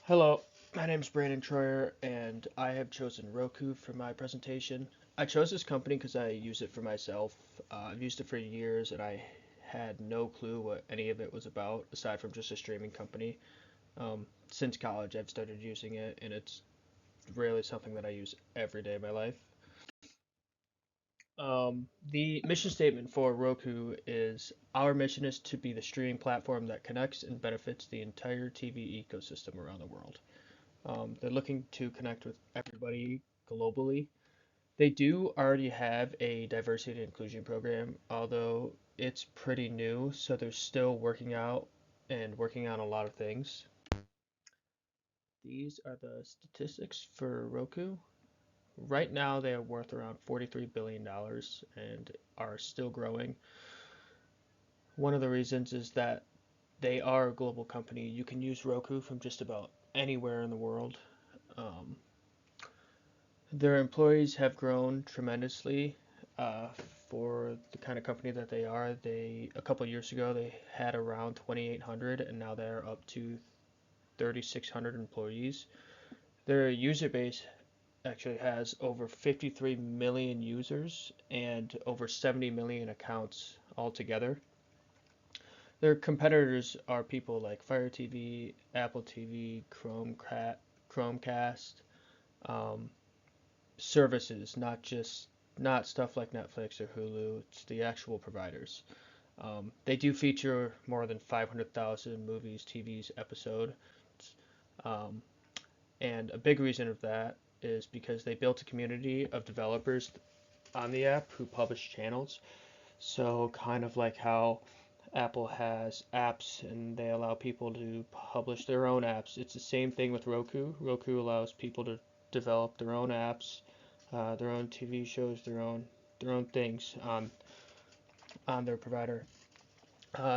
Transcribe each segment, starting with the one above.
Hello, my name is Brandon Troyer, and I have chosen Roku for my presentation. I chose this company because I use it for myself. I've used it for years, and I had no clue what any of it was about, aside from just a streaming company. Since college, I've started using it, and it's really something that I use every day of my life. The mission statement for Roku is our mission is to be the streaming platform that connects and benefits the entire TV ecosystem around the world. They're looking to connect with everybody globally. They do already have a diversity and inclusion program, although it's pretty new, so they're still working out and working on a lot of things. These are the statistics for Roku. Right now, they are worth around $43 billion and are still growing. One of the reasons is that they are a global company. You can use Roku from just about anywhere in the world. Um, Their employees have grown tremendously uh, for the kind of company that they are. A couple of years ago they had around 2,800, and now they're up to 3,600 employees. Their user base actually has over 53 million users and over 70 million accounts altogether. Their competitors are people like Fire TV, Apple TV, Chromecast, um, services, not stuff like Netflix or Hulu. It's the actual providers. They do feature more than 500,000 movies, TVs, episode, um, and a big reason of that is because they built a community of developers on the app who publish channels. So kind of like how Apple has apps and they allow people to publish their own apps. It's the same thing with Roku. Roku allows people to develop their own apps, their own TV shows, their own things on their provider.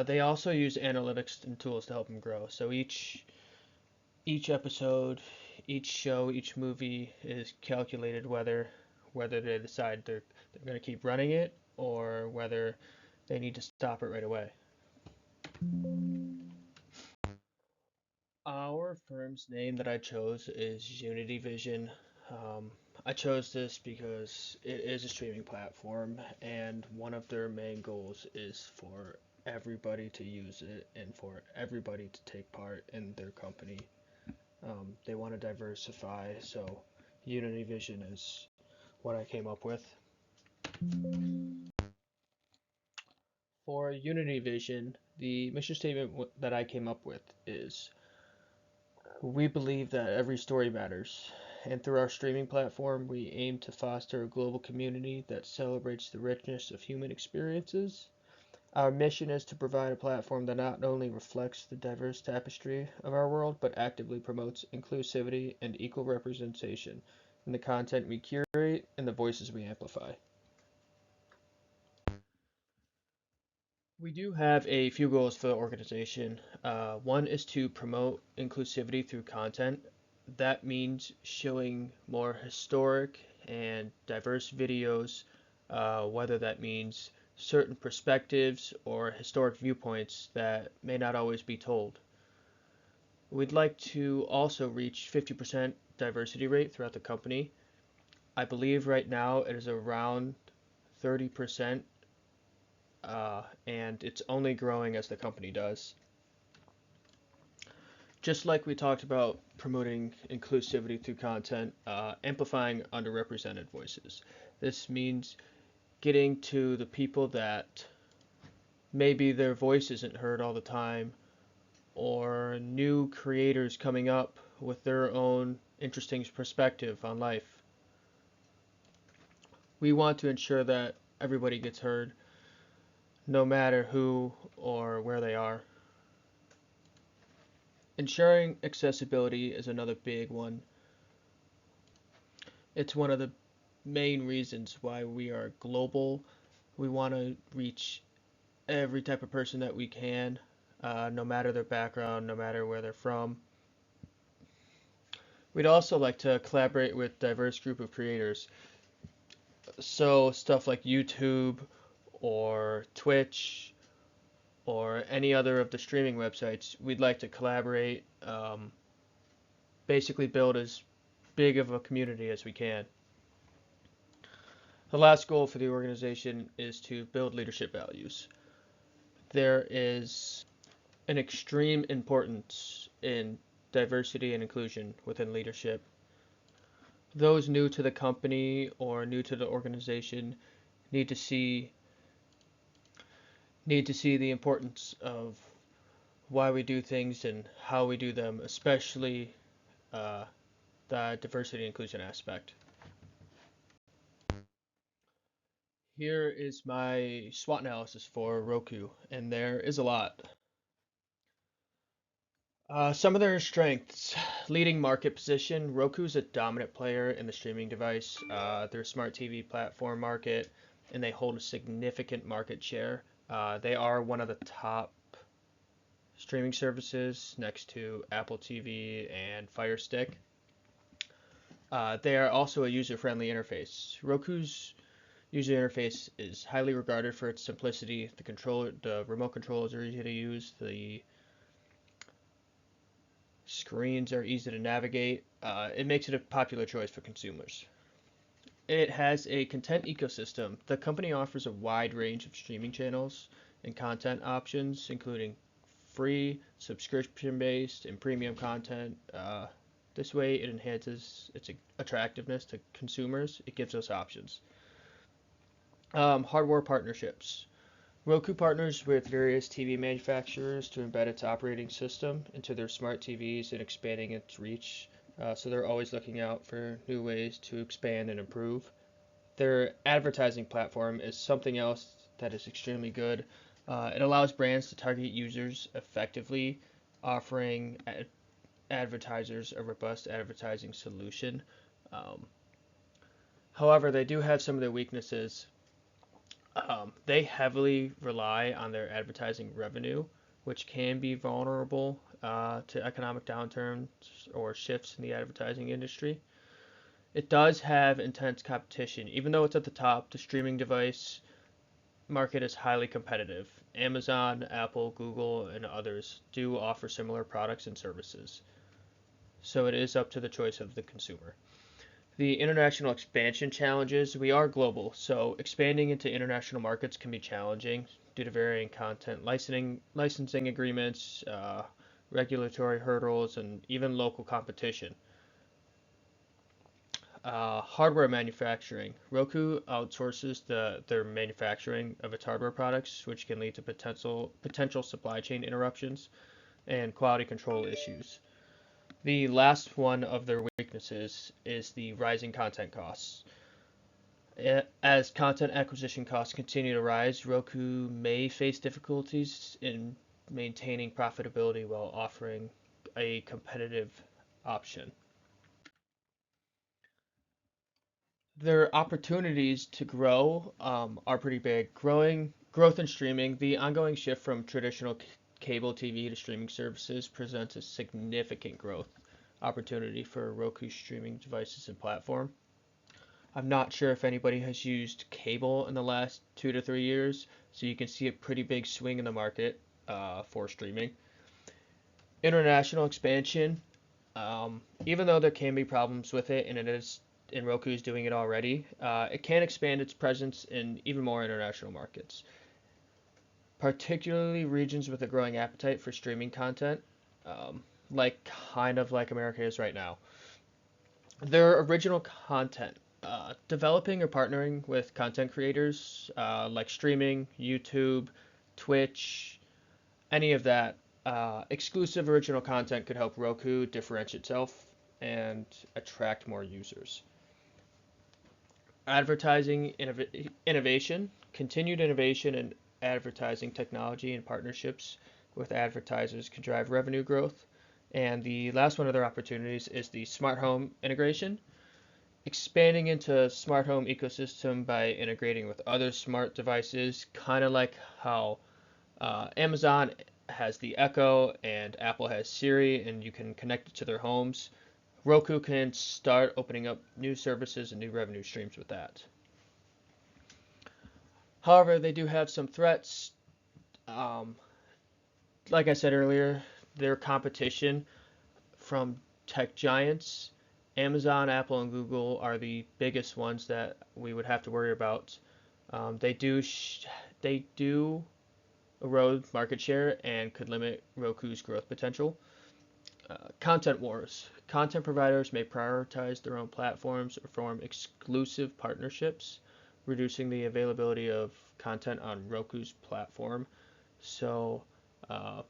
They also use analytics and tools to help them grow. So each episode, each show, each movie is calculated whether they decide they're going to keep running it or whether they need to stop it right away. Our firm's name that I chose is Unity Vision. Um, I chose this because it is a streaming platform, and one of their main goals is for everybody to use it and for everybody to take part in their company. They want to diversify, so Unity Vision is what I came up with. For Unity Vision, the mission statement that I came up with is we believe that every story matters, and through our streaming platform, we aim to foster a global community that celebrates the richness of human experiences. Our mission is to provide a platform that not only reflects the diverse tapestry of our world, but actively promotes inclusivity and equal representation in the content we curate and the voices we amplify. We do have a few goals for the organization. One is to promote inclusivity through content. That means showing more historic and diverse videos, whether that means certain perspectives or historic viewpoints that may not always be told. We'd like to also reach 50% diversity rate throughout the company. I believe right now it is around 30%, and it's only growing as the company does. Just like we talked about promoting inclusivity through content, amplifying underrepresented voices. This means getting to the people that maybe their voice isn't heard all the time, or new creators coming up with their own interesting perspective on life. We want to ensure that everybody gets heard, no matter who or where they are. Ensuring accessibility is another big one. It's one of the main reasons why we are global. We want to reach every type of person that we can, no matter their background, no matter where they're from. We'd also like to collaborate with diverse group of creators. So stuff like YouTube or Twitch or any other of the streaming websites, we'd like to collaborate, basically build as big of a community as we can. The last goal for the organization is to build leadership values. There is an extreme importance in diversity and inclusion within leadership. Those new to the company or new to the organization need to see the importance of why we do things and how we do them, especially uh, the diversity and inclusion aspect. Here is my SWOT analysis for Roku, and there is a lot. Some of their strengths: leading market position. Roku's a dominant player in the streaming device, their smart TV platform market, and they hold a significant market share. They are one of the top streaming services next to Apple TV and Fire Stick. They are also a user-friendly interface. Roku's user interface is highly regarded for its simplicity. The remote controls are easy to use. The screens are easy to navigate. It makes it a popular choice for consumers. It has a content ecosystem. The company offers a wide range of streaming channels and content options, including free, subscription-based, and premium content. This way, it enhances its attractiveness to consumers. It gives us options. Hardware partnerships. Roku partners with various TV manufacturers to embed its operating system into their smart TVs and expanding its reach. So they're always looking out for new ways to expand and improve. Their advertising platform is something else that is extremely good. It allows brands to target users effectively, offering advertisers a robust advertising solution. Um, However, they do have some of their weaknesses. They heavily rely on their advertising revenue, which can be vulnerable to economic downturns or shifts in the advertising industry. It does have intense competition. Even though it's at the top, the streaming device market is highly competitive. Amazon, Apple, Google, and others do offer similar products and services. So it is up to the choice of the consumer. The international expansion challenges: we are global, so expanding into international markets can be challenging due to varying content licensing agreements, regulatory hurdles, and even local competition. Hardware manufacturing. Roku outsources their manufacturing of its hardware products, which can lead to potential supply chain interruptions and quality control issues. The last one of their weaknesses is the rising content costs. As content acquisition costs continue to rise, Roku may face difficulties in maintaining profitability while offering a competitive option. Their opportunities to grow are pretty big. Growth in streaming, the ongoing shift from traditional cable TV to streaming services presents a significant growth opportunity for Roku streaming devices and platform. I'm not sure if anybody has used cable in the last 2 to 3 years, so you can see a pretty big swing in the market for streaming. International expansion, even though there can be problems with it, and Roku is doing it already, it can expand its presence in even more international markets, particularly regions with a growing appetite for streaming content, um, kind of like America is right now. Their original content, developing or partnering with content creators like streaming, YouTube, Twitch, any of that. Exclusive original content could help Roku differentiate itself and attract more users. Advertising innovation, continued innovation in advertising technology and partnerships with advertisers can drive revenue growth. And the last one of their opportunities is the smart home integration, expanding into smart home ecosystem by integrating with other smart devices, kind of like how Amazon has the Echo and Apple has Siri, and you can connect it to their homes. Roku can start opening up new services and new revenue streams with that. However, they do have some threats. Um, like I said earlier, their competition from tech giants. Amazon, Apple, and Google are the biggest ones that we would have to worry about. They do erode market share and could limit Roku's growth potential. Content wars. Content providers may prioritize their own platforms or form exclusive partnerships, reducing the availability of content on Roku's platform. So, uh,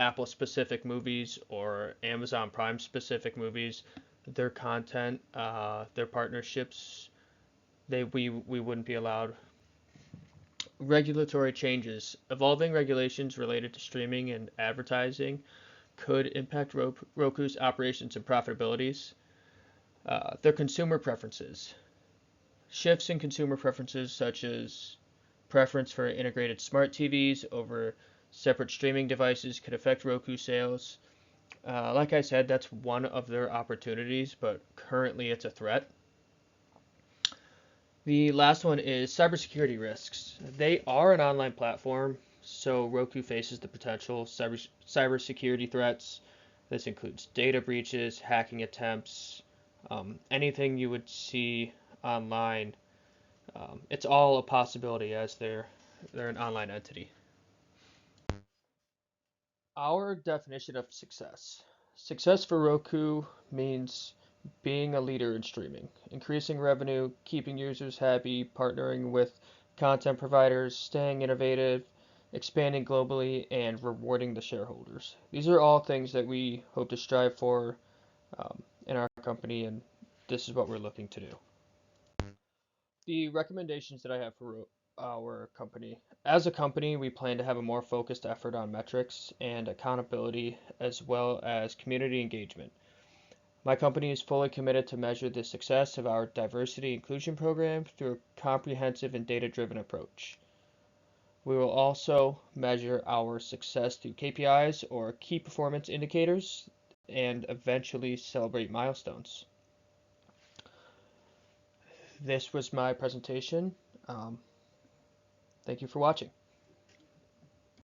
Apple specific movies or Amazon Prime specific movies, their content, their partnerships, we wouldn't be allowed. Regulatory changes. Evolving regulations related to streaming and advertising could impact Roku's operations and profitabilities. Their consumer preferences. Shifts in consumer preferences, such as preference for integrated smart TVs over separate streaming devices, could affect Roku sales. Like I said, that's one of their opportunities, but currently it's a threat. The last one is cybersecurity risks. They are an online platform, so Roku faces the potential cybersecurity threats. This includes data breaches, hacking attempts, anything you would see online. It's all a possibility as they're an online entity. Our definition of success. Success for Roku means being a leader in streaming, increasing revenue, keeping users happy, partnering with content providers, staying innovative, expanding globally, and rewarding the shareholders. These are all things that we hope to strive for in our company, and this is what we're looking to do. The recommendations that I have for our company. As a company, we plan to have a more focused effort on metrics and accountability, as well as community engagement. My company is fully committed to measure the success of our diversity inclusion program through a comprehensive and data-driven approach. We will also measure our success through KPIs or key performance indicators and eventually celebrate milestones. This was my presentation. Um, Thank you for watching.